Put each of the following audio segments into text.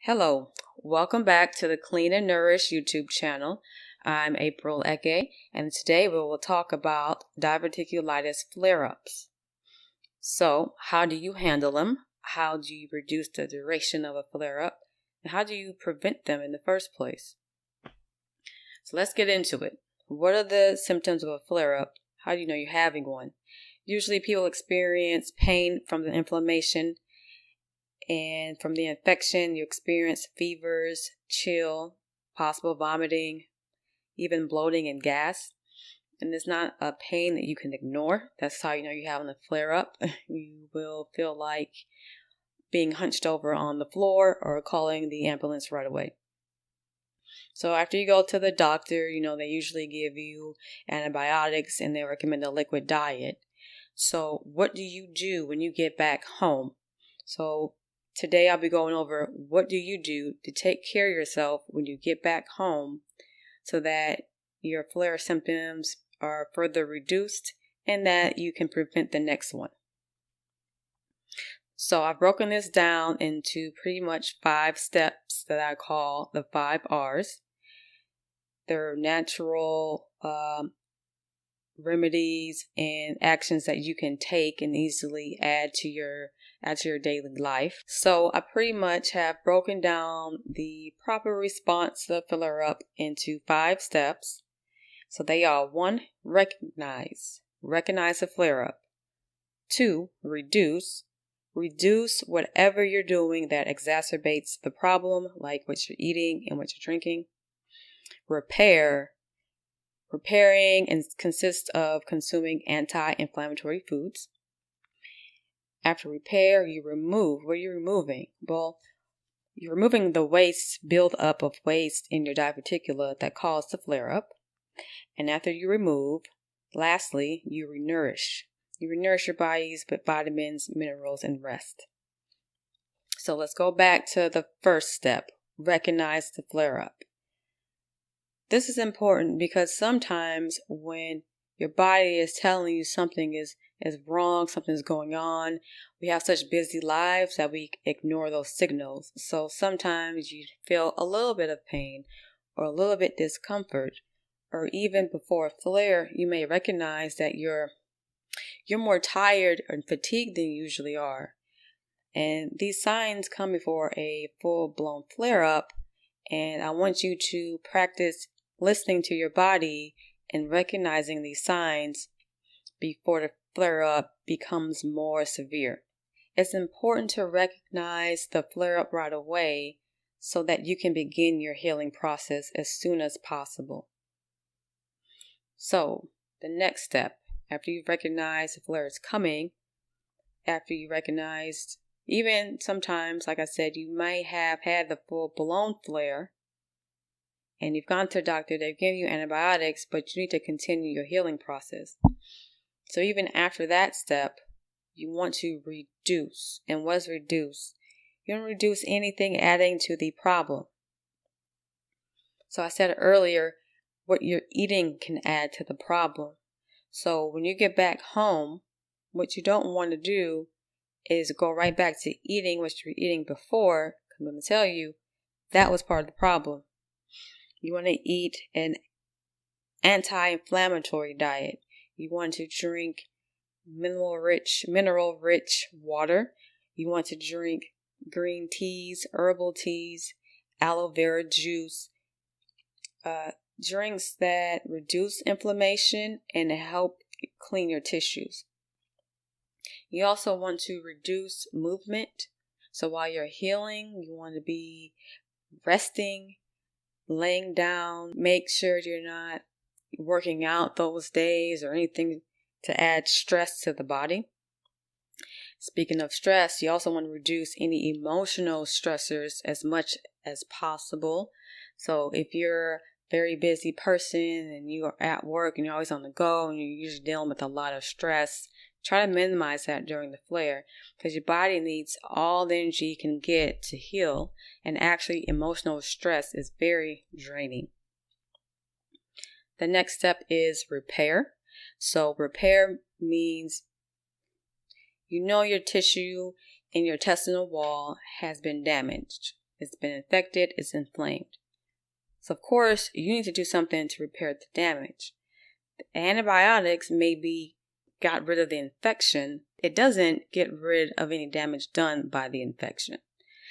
Hello, welcome back to the Clean and Nourish YouTube channel. I'm April Eke, and today we will talk about diverticulitis flare-ups. So, how do you handle them? How do you reduce the duration of a flare-up? And how do you prevent them in the first place? So let's get into it. What are the symptoms of a flare-up? How do you know you're having one? Usually people experience pain from the inflammation, and from the infection, you experience fevers, chill, possible vomiting, even bloating and gas. And it's not a pain that you can ignore. That's how you know you're having a flare-up. You will feel like being hunched over on the floor or calling the ambulance right away. So after you go to the doctor, they usually give you antibiotics and they recommend a liquid diet. So what do you do when you get back home? So today I'll be going over what do you do to take care of yourself when you get back home so that your flare symptoms are further reduced and that you can prevent the next one. So I've broken this down into pretty much 5 steps that I call the 5 R's. They're natural remedies and actions that you can take and easily add to your daily life. So I pretty much have broken down the proper response to the flare-up into 5 steps. So they are: 1, recognize the flare-up. 2, reduce whatever you're doing that exacerbates the problem, like what you're eating and what you're drinking. Repairing and consists of consuming anti-inflammatory foods. After repair, you remove. What are you removing? Well, you're removing the build-up of waste in your diverticula that caused the flare-up. And after you remove, lastly, you renourish. You renourish your bodies with vitamins, minerals, and rest. So let's go back to the first step. Recognize the flare-up. This is important because sometimes when your body is telling you something is wrong, something's going on, we have such busy lives that we ignore those signals. So sometimes you feel a little bit of pain or a little bit discomfort, or even before a flare, you may recognize that you're more tired and fatigued than you usually are. And these signs come before a full-blown flare-up, and I want you to practice listening to your body and recognizing these signs before the flare-up becomes more severe. It's important to recognize the flare-up right away so that you can begin your healing process as soon as possible. So, the next step, after you've recognized the flare is coming, after you recognized, even sometimes, like I said, you may have had the full-blown flare, and you've gone to the doctor, they've given you antibiotics, but you need to continue your healing process. So even after that step, you want to reduce. And what's reduce? You don't reduce anything adding to the problem. So I said earlier, what you're eating can add to the problem. So when you get back home, what you don't want to do is go right back to eating what you were eating before. I'm going to tell you, that was part of the problem. You want to eat an anti-inflammatory diet. You want to drink mineral-rich water. You want to drink green teas, herbal teas, aloe vera juice, drinks that reduce inflammation and help clean your tissues. You also want to reduce movement. So while you're healing, you want to be resting, laying down. Make sure you're not working out those days or anything to add stress to the body. Speaking of stress, you also want to reduce any emotional stressors as much as possible. So if you're a very busy person and you are at work and you're always on the go and you're usually dealing with a lot of stress, try to minimize that during the flare, because your body needs all the energy it can get to heal, and actually emotional stress is very draining. The next step is repair. So repair means your tissue in your intestinal wall has been damaged. It's been infected, it's inflamed. So of course, you need to do something to repair the damage. The antibiotics maybe got rid of the infection. It doesn't get rid of any damage done by the infection.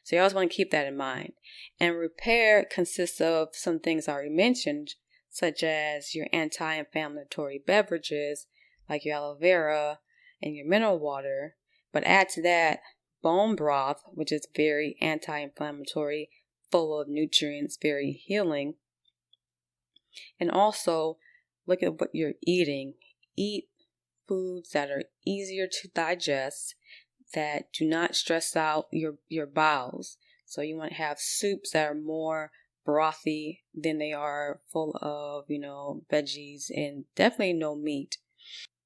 So you always want to keep that in mind. And repair consists of some things I already mentioned, such as your anti-inflammatory beverages, like your aloe vera and your mineral water. But add to that bone broth, which is very anti-inflammatory, full of nutrients, very healing. And also look at what you're eating. Eat foods that are easier to digest, that do not stress out your bowels. So you want to have soups that are more brothy than they are full of, veggies, and definitely no meat.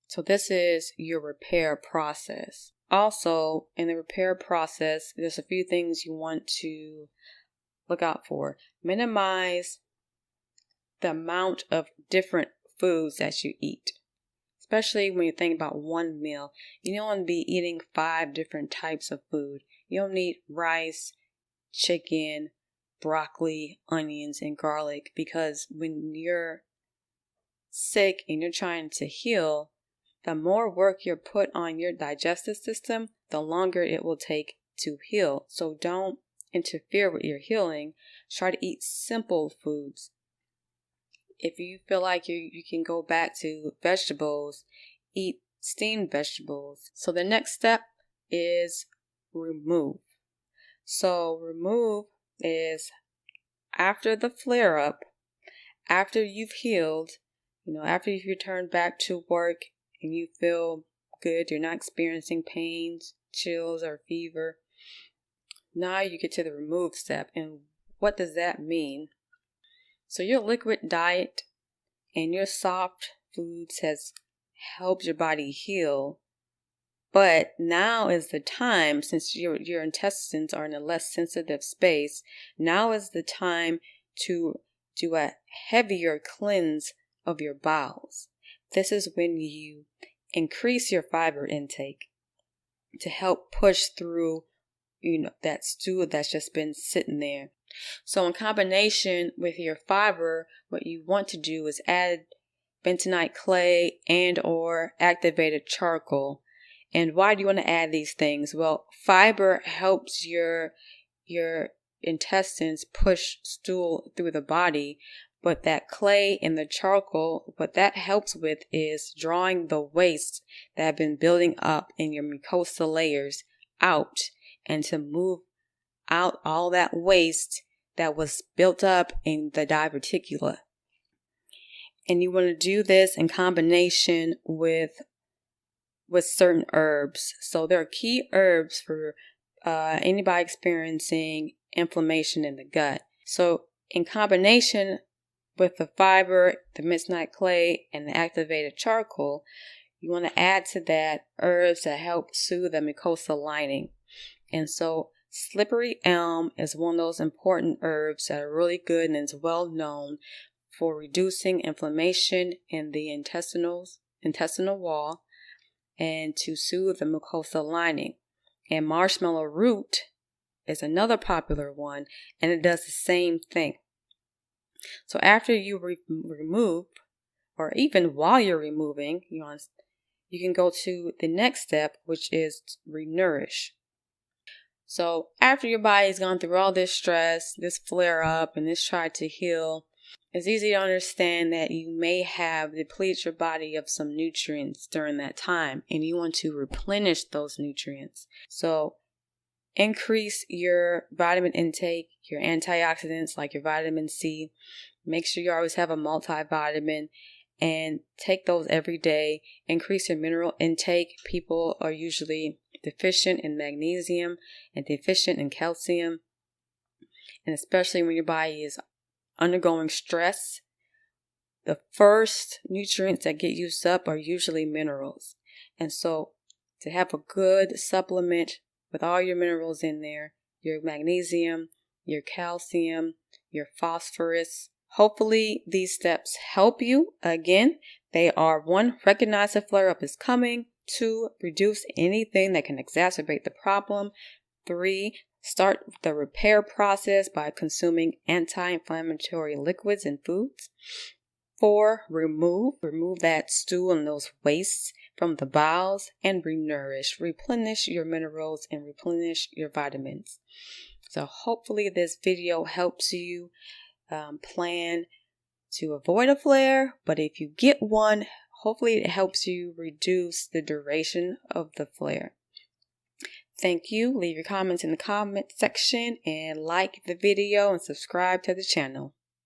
So this is your repair process. Also, in the repair process, there's a few things you want to look out for. Minimize the amount of different foods that you eat. Especially when you think about one meal. You don't want to be eating 5 different types of food. You don't need rice, chicken, broccoli, onions, and garlic, because when you're sick and you're trying to heal, the more work you're put on your digestive system, the longer it will take to heal. So don't interfere with your healing. Try to eat simple foods. If you feel like you can go back to vegetables, eat steamed vegetables. So the next step is remove. So remove is after the flare up, after you've healed, after you've returned back to work and you feel good, you're not experiencing pains, chills, or fever. Now you get to the remove step. And what does that mean? So your liquid diet and your soft foods has helped your body heal. But now is the time, since your intestines are in a less sensitive space, now is the time to do a heavier cleanse of your bowels. This is when you increase your fiber intake to help push through, that stool that's just been sitting there. So in combination with your fiber, what you want to do is add bentonite clay and or activated charcoal. And why do you want to add these things? Well, fiber helps your intestines push stool through the body, but that clay and the charcoal, what that helps with is drawing the waste that have been building up in your mucosal layers out, and to move out all that waste that was built up in the diverticula. And you want to do this in combination with certain herbs. So there are key herbs for anybody experiencing inflammation in the gut. So in combination with the fiber, the bentonite clay, and the activated charcoal, you want to add to that herbs that help soothe the mucosal lining. And so slippery elm is one of those important herbs that are really good and is well known for reducing inflammation in the intestinal wall and to soothe the mucosal lining. And marshmallow root is another popular one, and it does the same thing. So after you remove, or even while you're removing, you can go to the next step, which is Re-Nourish. So after your body's gone through all this stress, this flare up, and this try to heal, it's easy to understand that you may have depleted your body of some nutrients during that time, and you want to replenish those nutrients. So increase your vitamin intake, your antioxidants like your vitamin C. Make sure you always have a multivitamin and take those every day. Increase your mineral intake. People are usually deficient in magnesium and deficient in calcium. And especially when your body is undergoing stress, the first nutrients that get used up are usually minerals. And so to have a good supplement with all your minerals in there, your magnesium, your calcium, your phosphorus. Hopefully these steps help you. Again, they are: 1, recognize the flare-up is coming. 2, reduce anything that can exacerbate the problem. 3, Start the repair process by consuming anti-inflammatory liquids and foods. 4. Remove that stool and those wastes from the bowels, and renourish. Replenish your minerals and replenish your vitamins. So hopefully this video helps you plan to avoid a flare, but if you get one, hopefully it helps you reduce the duration of the flare. Thank you. Leave your comments in the comment section and like the video and subscribe to the channel.